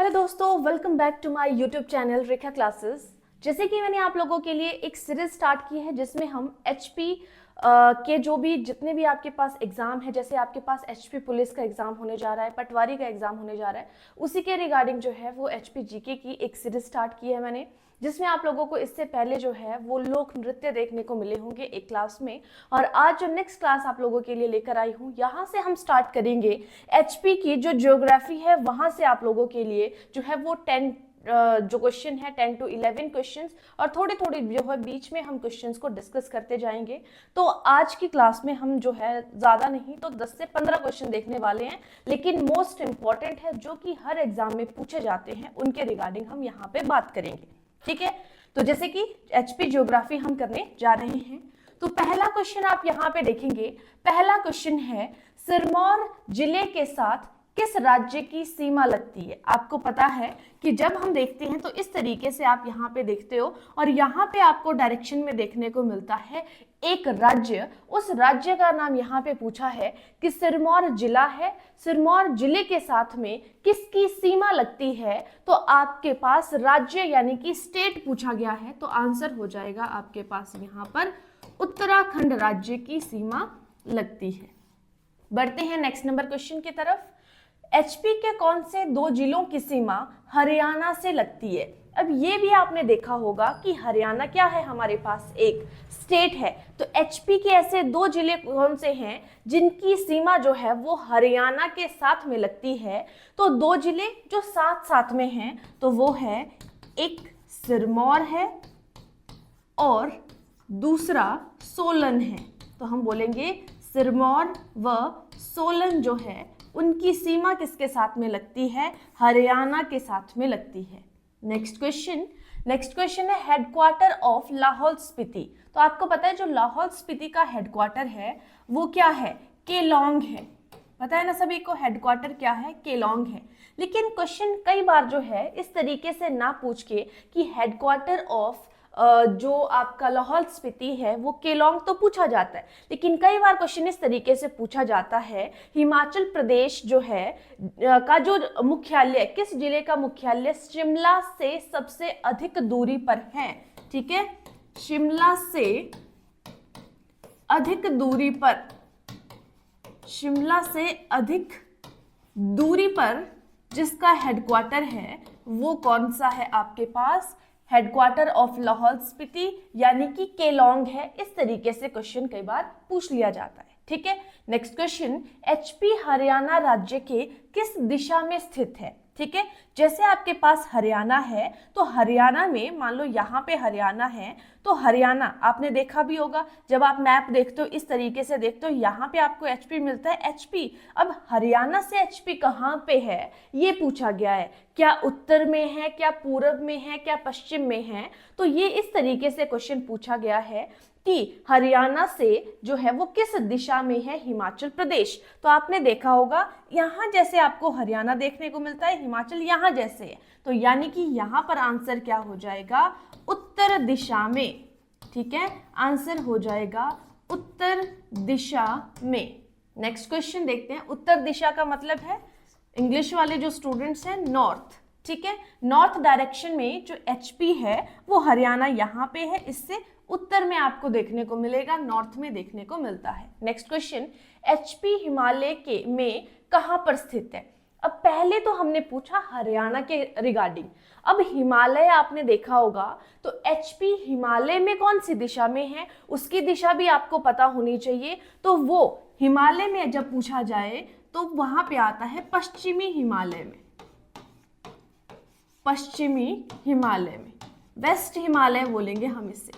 Hello दोस्तों, welcome back to my YouTube channel Rekha classes. जैसे कि मैंने आप लोगों के लिए एक सीरीज स्टार्ट की है जिसमें हम एचपी के जो भी जितने भी आपके पास एग्जाम है, जैसे आपके पास एचपी पुलिस का एग्जाम होने जा रहा है, पटवारी का एग्जाम होने जा रहा है, उसी के रिगार्डिंग जो है वो एचपी जीके की एक सीरीज स्टार्ट की है मैंने, जिसमें आप लोगों को इससे पहले जो है वो लोक नृत्य देखने को मिले होंगे एक क्लास में। और आज जो नेक्स्ट क्लास आप लोगों के लिए लेकर आई हूँ, यहाँ से हम स्टार्ट करेंगे एचपी की जो ज्योग्राफी है, वहाँ से आप लोगों के लिए जो है वो 10 जो क्वेश्चन है 10 to 11 क्वेश्चंस, और थोड़े थोड़े जो है बीच में हम क्वेश्चंस को डिस्कस करते जाएंगे। तो आज की क्लास में हम जो है ज़्यादा नहीं तो 10 से 15 क्वेश्चन देखने वाले हैं, लेकिन मोस्ट इंपॉर्टेंट है जो कि हर एग्जाम में पूछे जाते हैं, उनके रिगार्डिंग हम यहाँ पे बात करेंगे। ठीक है, तो जैसे कि एचपी ज्योग्राफी हम करने जा रहे हैं, तो पहला क्वेश्चन आप यहाँ पे देखेंगे। पहला क्वेश्चन है, सिरमौर जिले के साथ किस राज्य की सीमा लगती है। आपको पता है कि जब हम देखते हैं तो इस तरीके से आप यहाँ पे देखते हो, और यहाँ पे आपको डायरेक्शन में देखने को मिलता है एक राज्य। उस राज्य का नाम यहाँ पे पूछा है कि सिरमौर जिला है, सिरमौर जिले के साथ में किसकी सीमा लगती है। तो आपके पास राज्य यानी कि स्टेट पूछा गया है, तो आंसर हो जाएगा आपके पास यहाँ पर उत्तराखंड राज्य की सीमा लगती है। बढ़ते हैं नेक्स्ट नंबर क्वेश्चन की तरफ। एचपी के कौन से दो जिलों की सीमा हरियाणा से लगती है। अब ये भी आपने देखा होगा कि हरियाणा क्या है, हमारे पास एक स्टेट है, तो एचपी के ऐसे दो जिले कौन से हैं जिनकी सीमा जो है वो हरियाणा के साथ में लगती है। तो दो जिले जो साथ साथ में हैं तो वो है, एक सिरमौर है और दूसरा सोलन है। तो हम बोलेंगे सिरमौर व सोलन जो है उनकी सीमा किसके साथ में लगती है, हरियाणा के साथ में लगती है। नेक्स्ट क्वेश्चन है, हेडक्वार्टर ऑफ लाहौल स्पीति। तो आपको पता है जो लाहौल स्पीति का हेडक्वार्टर है वो क्या है, केलोंग है। पता है ना सभी को हेडक्वार्टर क्या है, केलोंग है। लेकिन क्वेश्चन कई बार जो है इस तरीके से ना पूछ के कि हेडक्वार्टर ऑफ जो आपका लाहौल स्पीति है वो केलोंग, तो पूछा जाता है, लेकिन कई बार क्वेश्चन इस तरीके से पूछा जाता है, हिमाचल प्रदेश जो है का जो मुख्यालय, किस जिले का मुख्यालय शिमला से सबसे अधिक दूरी पर है। ठीक है, शिमला से अधिक दूरी पर, शिमला से अधिक दूरी पर जिसका हेडक्वार्टर है वो कौन सा है आपके पास, हेडक्वार्टर ऑफ लाहौल स्पीति यानी कि केलोंग है। इस तरीके से क्वेश्चन कई बार पूछ लिया जाता है। ठीक है, नेक्स्ट क्वेश्चन, एचपी हरियाणा राज्य के किस दिशा में स्थित है। ठीक है, जैसे आपके पास हरियाणा है तो हरियाणा में मान लो यहाँ पे हरियाणा है, तो हरियाणा आपने देखा भी होगा, जब आप मैप देखते हो इस तरीके से देखते हो, यहाँ पे आपको एचपी मिलता है, एचपी। अब हरियाणा से एचपी कहाँ पे है ये पूछा गया है, क्या उत्तर में है, क्या पूर्व में है, क्या पश्चिम में है। तो ये इस तरीके से क्वेश्चन पूछा गया है कि हरियाणा से जो है वो किस दिशा में है, हिमाचल प्रदेश। तो आपने देखा होगा यहाँ जैसे आपको हरियाणा देखने को मिलता है, हिमाचल यहाँ जैसे है, तो यानी कि यहाँ पर आंसर क्या हो जाएगा, उत्तर दिशा में। ठीक है, आंसर हो जाएगा उत्तर दिशा में। नेक्स्ट क्वेश्चन देखते हैं। उत्तर दिशा का मतलब है, इंग्लिश वाले जो स्टूडेंट्स हैं, नॉर्थ। ठीक है, नॉर्थ डायरेक्शन में जो एचपी है वो हरियाणा यहाँ पे है, इससे उत्तर में आपको देखने को मिलेगा, नॉर्थ में देखने को मिलता है। नेक्स्ट क्वेश्चन, एचपी हिमालय के में कहाँ पर स्थित है। अब पहले तो हमने पूछा हरियाणा के रिगार्डिंग, अब हिमालय आपने देखा होगा, तो एचपी हिमालय में कौन सी दिशा में है उसकी दिशा भी आपको पता होनी चाहिए। तो वो हिमालय में जब पूछा जाए तो वहां पे आता है पश्चिमी हिमालय में, पश्चिमी हिमालय में, वेस्ट हिमालय बोलेंगे हम इसे,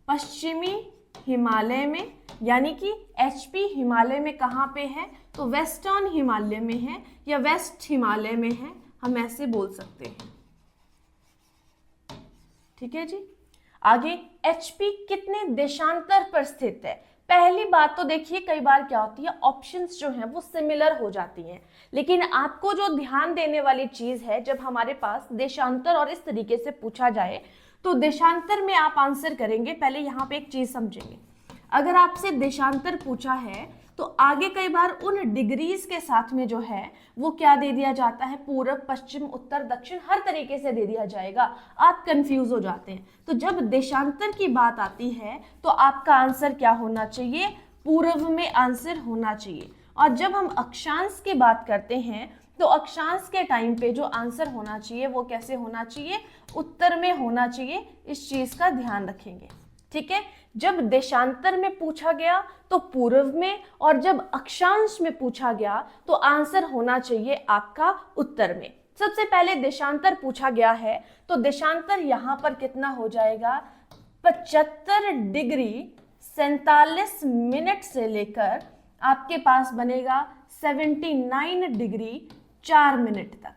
पश्चिमी हिमालय में, यानी कि एचपी हिमालय में कहाँ पे है, तो वेस्टर्न हिमालय में है या वेस्ट हिमालय में है, हम ऐसे बोल सकते हैं। ठीक है जी, आगे एचपी कितने देशांतर पर स्थित है। पहली बात तो देखिए कई बार क्या होती है, ऑप्शंस जो हैं वो सिमिलर हो जाती हैं, लेकिन आपको जो ध्यान देने वाली चीज है, जब हमारे पास देशांतर और इस तरीके से पूछा जाए तो देशांतर में आप आंसर करेंगे, पहले यहाँ पे एक चीज समझेंगे। अगर आपसे देशांतर पूछा है तो आगे कई बार उन डिग्रीज के साथ में जो है वो क्या दे दिया जाता है, पूरब, पश्चिम, उत्तर, दक्षिण, हर तरीके से दे दिया जाएगा। आप कंफ्यूज हो जाते हैं। तो जब देशांतर की बात आती है तो आपका आंसर क्या होना चाहिए, पूर्व में आंसर होना चाहिए। और जब हम अक्षांश की बात करते हैं तो अक्षांश के टाइम पे जो आंसर होना चाहिए वो कैसे होना चाहिए, उत्तर में होना चाहिए। इस चीज का ध्यान रखेंगे, ठीक है। जब देशांतर में पूछा गया तो पूर्व में, और जब अक्षांश में पूछा गया तो आंसर होना चाहिए आपका उत्तर में। सबसे पहले देशांतर पूछा गया है तो देशांतर यहां पर कितना हो जाएगा, 75 डिग्री 47 मिनट से लेकर आपके पास बनेगा 79 डिग्री 4 मिनट तक,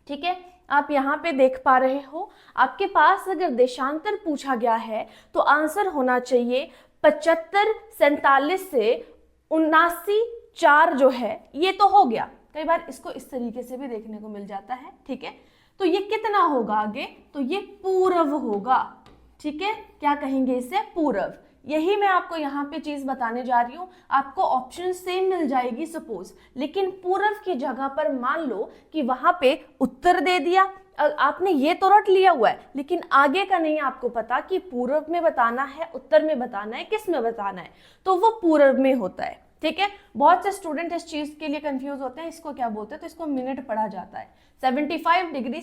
ठीक है। आप यहाँ पे देख पा रहे हो, आपके पास अगर देशांतर पूछा गया है तो आंसर होना चाहिए 75 47 से 79 4 जो है ये तो हो गया। कई बार इसको इस तरीके से भी देखने को मिल जाता है, ठीक है। तो ये कितना होगा आगे, तो ये पूर्व होगा, ठीक है। क्या कहेंगे इसे, पूर्व। यही मैं आपको यहाँ पे चीज बताने जा रही हूँ। आपको ऑप्शन सेम मिल जाएगी सपोज, लेकिन पूर्व की जगह पर मान लो कि वहां पे उत्तर दे दिया, आपने ये तो रट लिया हुआ है, लेकिन आगे का नहीं आपको पता कि पूर्व में बताना है, उत्तर में बताना है, किस में बताना है, तो वो पूर्व में होता है, ठीक है। बहुत से स्टूडेंट इस चीज के लिए कंफ्यूज होते हैं, इसको क्या बोलते हैं, तो इसको मिनट पढ़ा जाता है। 75 डिग्री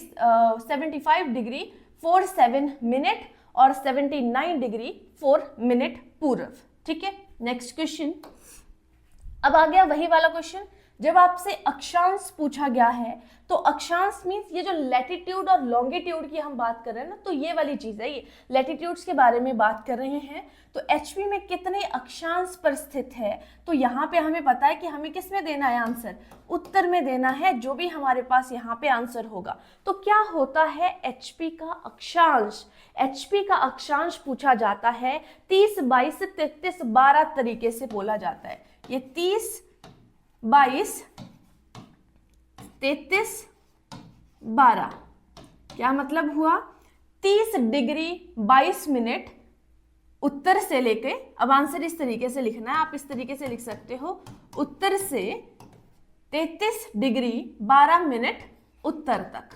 47 मिनट और 79 डिग्री 4 मिनट पूर्व, ठीक है। नेक्स्ट क्वेश्चन, अब आ गया वही वाला क्वेश्चन। जब आपसे अक्षांश पूछा गया है तो अक्षांश मीन्स ये जो लैटिट्यूड और लॉन्गिट्यूड की हम बात कर रहे हैं ना, तो ये वाली चीज है, ये लैटिट्यूड्स के बारे में बात कर रहे हैं। तो एचपी में कितने अक्षांश पर स्थित है, तो यहाँ पे हमें पता है कि हमें किस में देना है आंसर, उत्तर में देना है, जो भी हमारे पास यहाँ पे आंसर होगा। तो क्या होता है एचपी का अक्षांश, एचपी का अक्षांश पूछा जाता है 30 22 33 12 तरीके से बोला जाता है। ये 30 22 33 12 क्या मतलब हुआ, 30 डिग्री 22 मिनट उत्तर से लेके, अब आंसर इस तरीके से लिखना है, आप इस तरीके से लिख सकते हो, उत्तर से 33 डिग्री 12 मिनट उत्तर तक,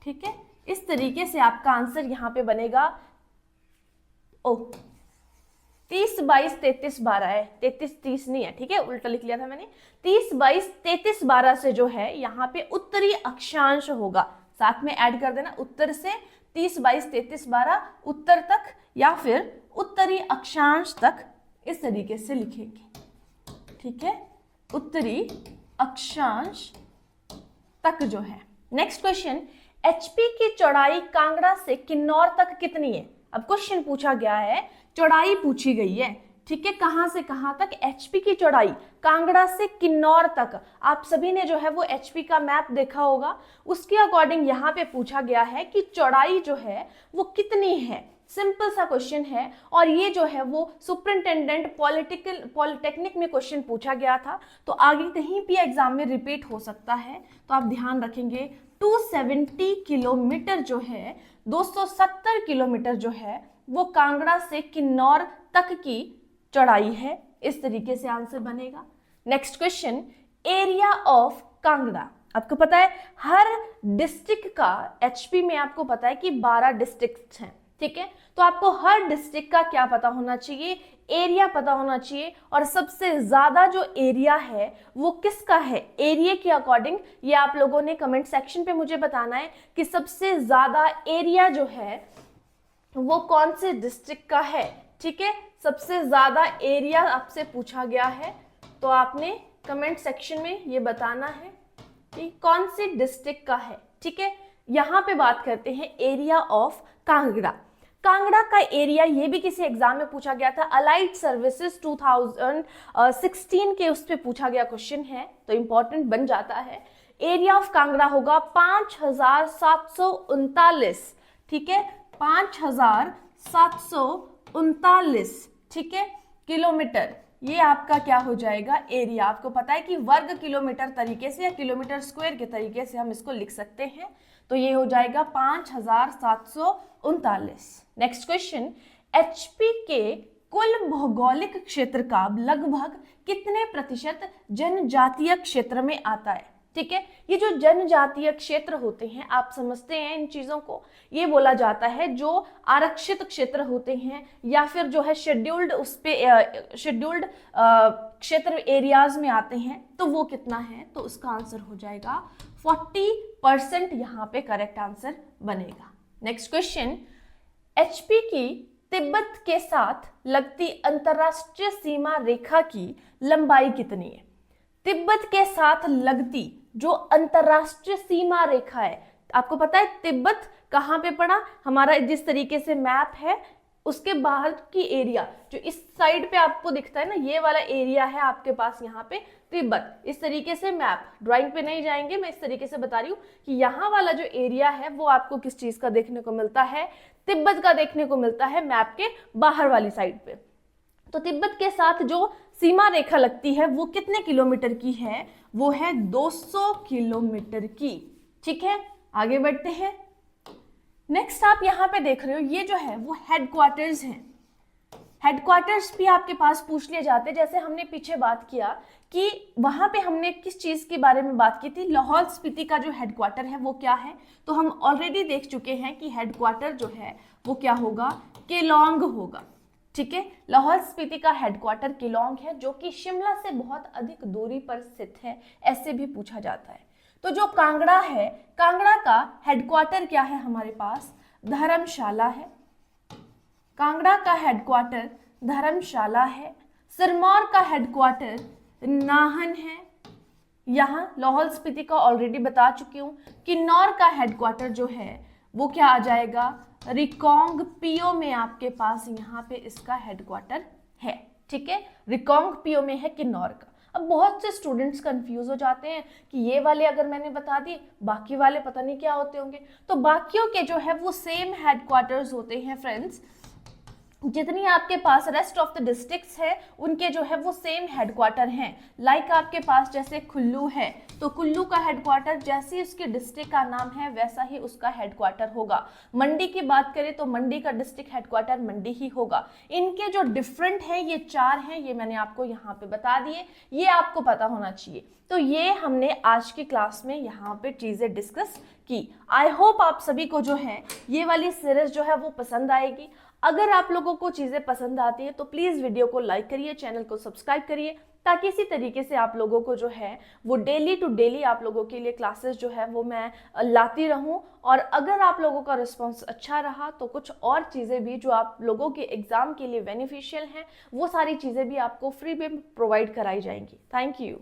ठीक है। इस तरीके से आपका आंसर यहां पे बनेगा। ओ 30 22 33 12 है, 33 30 नहीं है, ठीक है, उल्टा लिख लिया था मैंने। 30 22 33 12 से जो है यहाँ पे उत्तरी अक्षांश होगा, साथ में ऐड कर देना, उत्तर से 30 22 33 12 उत्तर तक या फिर उत्तरी अक्षांश तक, इस तरीके से लिखेंगे, ठीक है, उत्तरी अक्षांश तक जो है। नेक्स्ट क्वेश्चन, एचपी की चौड़ाई कांगड़ा से किन्नौर तक कितनी है। अब क्वेश्चन पूछा गया है, चौड़ाई पूछी गई है, ठीक है, कहां से कहां तक, एचपी की चौड़ाई कांगड़ा से किन्नौर तक। आप सभी ने जो है वो एचपी का मैप देखा होगा, उसके अकॉर्डिंग यहाँ पे पूछा गया है कि चौड़ाई जो है वो कितनी है। सिंपल सा क्वेश्चन है, और ये जो है वो सुपरिंटेंडेंट पॉलिटेक्निक में क्वेश्चन पूछा गया था, तो आगे कहीं भी एग्जाम में रिपीट हो सकता है, तो आप ध्यान रखेंगे। 270 किलोमीटर जो है, 270 किलोमीटर जो है वो कांगड़ा से किन्नौर तक की चौड़ाई है। इस तरीके से आंसर बनेगा। Next question, area of Kangra. आपको पता है हर डिस्ट्रिक्ट का, एचपी में आपको पता है कि 12 डिस्ट्रिक्ट हैं, ठीक है, तो आपको हर डिस्ट्रिक्ट का क्या पता होना चाहिए, एरिया पता होना चाहिए। और सबसे ज्यादा जो एरिया है वो किसका है, एरिया के अकॉर्डिंग ये आप लोगों ने कमेंट सेक्शन पे मुझे बताना है कि सबसे ज्यादा एरिया जो है वो कौन से डिस्ट्रिक्ट का है, ठीक है। सबसे ज्यादा एरिया आपसे पूछा गया है, तो आपने कमेंट सेक्शन में ये बताना है कि कौन सी डिस्ट्रिक्ट का है, ठीक है। यहां पे बात करते हैं एरिया ऑफ कांगड़ा। कांगड़ा का एरिया, ये भी किसी एग्जाम में पूछा गया था, अलाइड सर्विसेज 2016 के उस पे पूछा गया क्वेश्चन है, तो इंपॉर्टेंट बन जाता है। एरिया ऑफ कांगड़ा होगा 5739, ठीक है, 5739, ठीक है, किलोमीटर। ये आपका क्या हो जाएगा, एरिया। आपको पता है कि वर्ग किलोमीटर तरीके से या किलोमीटर स्क्वायर के तरीके से हम इसको लिख सकते हैं, तो ये हो जाएगा 5739। नेक्स्ट क्वेश्चन, एचपी के कुल भौगोलिक क्षेत्र का लगभग कितने प्रतिशत जनजातीय क्षेत्र में आता है। ठीक है, ये जो जनजातीय क्षेत्र होते हैं, आप समझते हैं इन चीजों को, ये बोला जाता है जो आरक्षित क्षेत्र होते हैं या फिर जो है शेड्यूल्ड, उस पे शेड्यूल्ड क्षेत्र एरियाज में आते हैं, तो वो कितना है, तो उसका आंसर हो जाएगा 40%, यहाँ पे करेक्ट आंसर बनेगा। नेक्स्ट क्वेश्चन, एचपी की तिब्बत के साथ लगती अंतरराष्ट्रीय सीमा रेखा की लंबाई कितनी है। तिब्बत के साथ लगती जो अंतरराष्ट्रीय सीमा रेखा है, आपको पता है तिब्बत कहाँ पे पड़ा, हमारा जिस तरीके से मैप है उसके बाहर की एरिया जो इस साइड पे आपको दिखता है ना, ये वाला एरिया है आपके पास यहाँ पे तिब्बत। इस तरीके से मैप, ड्राइंग पे नहीं जाएंगे, मैं इस तरीके से बता रही हूँ कि यहाँ वाला जो एरिया है वो आपको किस चीज का देखने को मिलता है, तिब्बत का देखने को मिलता है मैप के बाहर वाली साइड पे। तो तिब्बत के साथ जो सीमा रेखा लगती है वो कितने किलोमीटर की है, वो है 200 किलोमीटर की। ठीक है, आगे बढ़ते हैं। नेक्स्ट आप यहाँ पे देख रहे हो, ये जो है वो हेडक्वार्टर्स हैं। हेडक्वार्टर्स भी आपके पास पूछ लिए जाते हैं, जैसे हमने पीछे बात किया कि वहां पे हमने किस चीज के बारे में बात की थी, लाहौल स्पीति का जो हेडक्वार्टर है वो क्या है, तो हम ऑलरेडी देख चुके हैं कि हेडक्वार्टर जो है वो क्या होगा, केलोंग होगा। ठीक है, लाहौल स्पीति का हेडक्वार्टर केलोंग है, जो कि शिमला से बहुत अधिक दूरी पर स्थित है, ऐसे भी पूछा जाता है। तो जो कांगड़ा है, कांगड़ा का हेडक्वार्टर क्या है हमारे पास, धर्मशाला है। कांगड़ा का हेडक्वार्टर धर्मशाला है। सिरमौर का हेडक्वार्टर नाहन है। यहाँ लाहौल स्पीति का ऑलरेडी बता चुकी हूँ। किन्नौर का हेडक्वार्टर जो है वो क्या आ जाएगा, रिकांगपिओ में आपके पास यहाँ पे इसका हेडक्वार्टर है। ठीक है, रिकांगपिओ में है किन्नौर का। अब बहुत से स्टूडेंट्स कंफ्यूज हो जाते हैं कि ये वाले अगर मैंने बता दिए, बाकी वाले पता नहीं क्या होते होंगे। तो बाकियों के जो है वो सेम हेडक्वार्टर्स होते हैं फ्रेंड्स, जितनी आपके पास रेस्ट ऑफ द डिस्ट्रिक्ट्स है उनके जो है वो सेम हेडक्वार्टर हैं। लाइक आपके पास जैसे कुल्लू है, तो कुल्लू का हेडक्वार्टर जैसे उसके डिस्ट्रिक्ट का नाम है वैसा ही उसका हेडक्वार्टर होगा। मंडी की बात करें तो मंडी का डिस्ट्रिक्ट हेडक्वार्टर मंडी ही होगा। इनके जो डिफरेंट हैं ये 4 हैं, ये मैंने आपको यहाँ पे बता दिए, ये आपको पता होना चाहिए। तो ये हमने आज की क्लास में यहाँ पे चीजें डिस्कस की। आई होप आप सभी को जो है ये वाली सीरीज जो है वो पसंद आएगी। अगर आप लोगों को चीजें पसंद आती है तो प्लीज वीडियो को लाइक करिए, चैनल को सब्सक्राइब करिए, ताकि इसी तरीके से आप लोगों को जो है वो डेली टू डेली आप लोगों के लिए क्लासेस जो है वो मैं लाती रहूं। और अगर आप लोगों का रिस्पांस अच्छा रहा तो कुछ और चीज़ें भी जो आप लोगों के एग्जाम के लिए बेनिफिशियल हैं वो सारी चीज़ें भी आपको फ्री में प्रोवाइड कराई जाएंगी। Thank you.